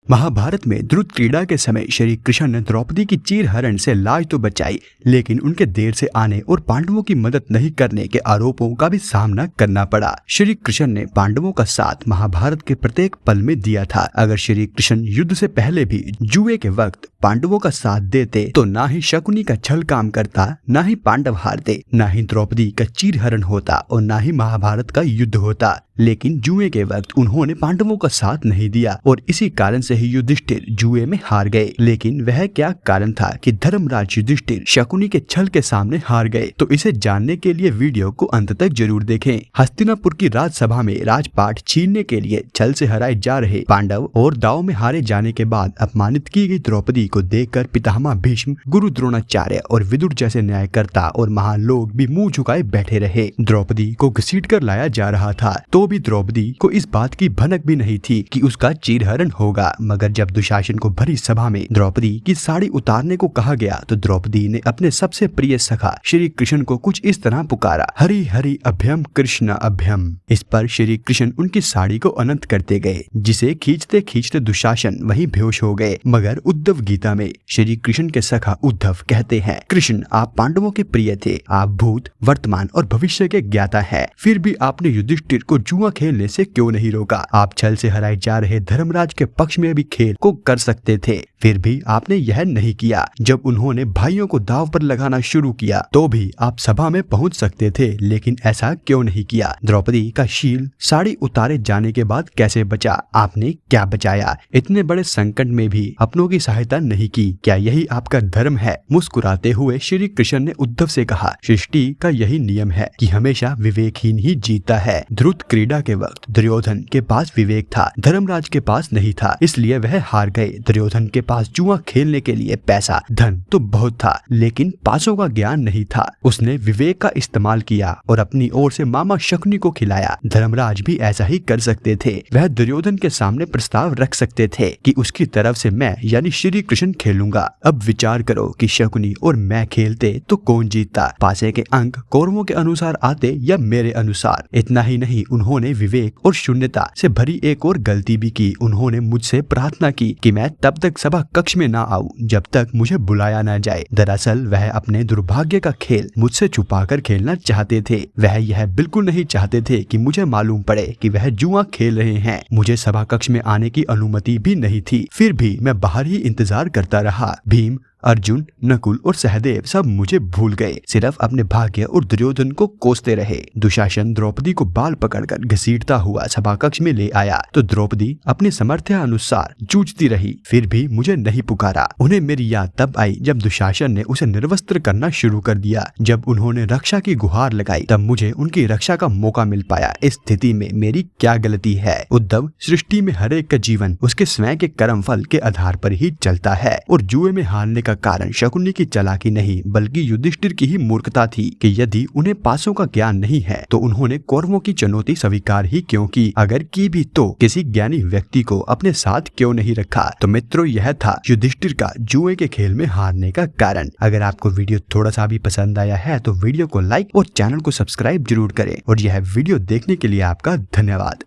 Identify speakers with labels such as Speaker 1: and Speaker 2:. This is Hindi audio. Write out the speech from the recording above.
Speaker 1: महाभारत में द्रुत क्रीड़ा के समय श्री कृष्ण ने द्रौपदी की चीर हरण से लाज तो बचाई, लेकिन उनके देर से आने और पांडवों की मदद नहीं करने के आरोपों का भी सामना करना पड़ा। श्री कृष्ण ने पांडवों का साथ महाभारत के प्रत्येक पल में दिया था। अगर श्री कृष्ण युद्ध से पहले भी जुए के वक्त पांडवों का साथ देते तो ना ही शकुनी का छल काम करता, ना ही पांडव हारते, ना ही द्रौपदी का चीर हरण होता और ना ही महाभारत का युद्ध होता। लेकिन जुए के वक्त उन्होंने पांडवों का साथ नहीं दिया और इसी कारण से ही युधिष्ठिर जुए में हार गए। लेकिन वह क्या कारण था कि धर्मराज युधिष्ठिर शकुनी के छल के सामने हार गए? तो इसे जानने के लिए वीडियो को अंत तक जरूर देखें। हस्तिनापुर की राजसभा में राजपाट छीनने के लिए छल से हराए जा रहे पांडव और दांव में हारे जाने के बाद अपमानित की गई द्रौपदी को देखकर पितामह भीष्म, गुरु द्रोणाचार्य और विदुर जैसे न्यायकर्ता और महान लोग भी मुंह झुकाए बैठे रहे। द्रौपदी को घसीट कर लाया जा रहा था तो भी द्रौपदी को इस बात की भनक भी नहीं थी कि उसका चीरहरण होगा। मगर जब दुशासन को भरी सभा में द्रौपदी की साड़ी उतारने को कहा गया तो द्रौपदी ने अपने सबसे प्रिय सखा श्री कृष्ण को कुछ इस तरह पुकारा, हरि हरि अभ्यम कृष्ण अभ्यम। इस पर श्री कृष्ण उनकी साड़ी को अनंत करते गए, जिसे खींचते खींचते दुशासन वहीं बेहोश हो गए। मगर उद्धव गीता में श्री कृष्ण के सखा उद्धव कहते हैं, कृष्ण आप पांडवों के प्रिय थे, आप भूत वर्तमान और भविष्य के ज्ञाता है, फिर भी आपने युधिष्ठिर को जुआ खेलने से क्यों नहीं रोका? आप छल से हराए जा रहे धर्मराज के पक्ष में भी खेल को कर सकते थे, फिर भी आपने यह नहीं किया। जब उन्होंने भाइयों को दांव पर लगाना शुरू किया तो भी आप सभा में पहुंच सकते थे, लेकिन ऐसा क्यों नहीं किया? द्रौपदी का शील साड़ी उतारे जाने के बाद कैसे बचा? आपने क्या बचाया? इतने बड़े संकट में भी अपनों की सहायता नहीं की, क्या यही आपका धर्म है? मुस्कुराते हुए श्री कृष्ण ने उद्धव से कहा, सृष्टि का यही नियम है कि हमेशा विवेकहीन ही जीता है। द्रुत क्रीड़ा के वक्त दुर्योधन के पास विवेक था, धर्मराज के पास नहीं था, इसलिए वह हार गए। दुर्योधन के पास जुआ खेलने के लिए पैसा धन तो बहुत था, लेकिन पासों का ज्ञान नहीं था। उसने विवेक का इस्तेमाल किया और अपनी ओर से मामा शकुनी को खिलाया। धर्मराज भी ऐसा ही कर सकते थे। वह दुर्योधन के सामने प्रस्ताव रख सकते थे कि उसकी तरफ से मैं यानी श्री कृष्ण खेलूंगा। अब विचार करो कि शकुनी और मैं खेलते तो कौन जीतता? पासे के अंक कौरवों के अनुसार आते या मेरे अनुसार? इतना ही नहीं, उन्होंने विवेक और शून्यता से भरी एक और गलती भी की। उन्होंने मुझसे प्रार्थना की कि मैं तब तक सभा कक्ष में ना आऊं जब तक मुझे बुलाया ना जाए। दरअसल वह अपने दुर्भाग्य का खेल मुझसे छुपाकर खेलना चाहते थे। वह यह बिल्कुल नहीं चाहते थे कि मुझे मालूम पड़े कि वह जुआ खेल रहे हैं। मुझे सभा कक्ष में आने की अनुमति भी नहीं थी, फिर भी मैं बाहर ही इंतजार करता रहा। भीम, अर्जुन, नकुल और सहदेव सब मुझे भूल गए, सिर्फ अपने भाग्य और दुर्योधन को कोसते रहे। दुशासन द्रौपदी को बाल पकड़कर घसीटता हुआ सभा कक्ष में ले आया तो द्रौपदी अपनी सामर्थ्य अनुसार जूझती रही, फिर भी मुझे नहीं पुकारा। उन्हें मेरी याद तब आई जब दुशासन ने उसे निर्वस्त्र करना शुरू कर दिया। जब उन्होंने रक्षा की गुहार लगाई तब मुझे उनकी रक्षा का मौका मिल पाया। इस स्थिति में मेरी क्या गलती है? उद्धव, सृष्टि में हर एक का जीवन उसके स्वयं के कर्म फल के आधार पर ही चलता है और जुए में हारने का कारण शकुनी की चालाकी नहीं बल्कि युधिष्ठिर की ही मूर्खता थी कि यदि उन्हें पासों का ज्ञान नहीं है तो उन्होंने कौरवों की चुनौती स्वीकार ही क्यों की? अगर की भी तो किसी ज्ञानी व्यक्ति को अपने साथ क्यों नहीं रखा? तो मित्रों, यह था युधिष्ठिर का जुए के खेल में हारने का कारण। अगर आपको वीडियो थोड़ा सा भी पसंद आया है तो वीडियो को लाइक और चैनल को सब्सक्राइब जरूर करें और यह वीडियो देखने के लिए आपका धन्यवाद।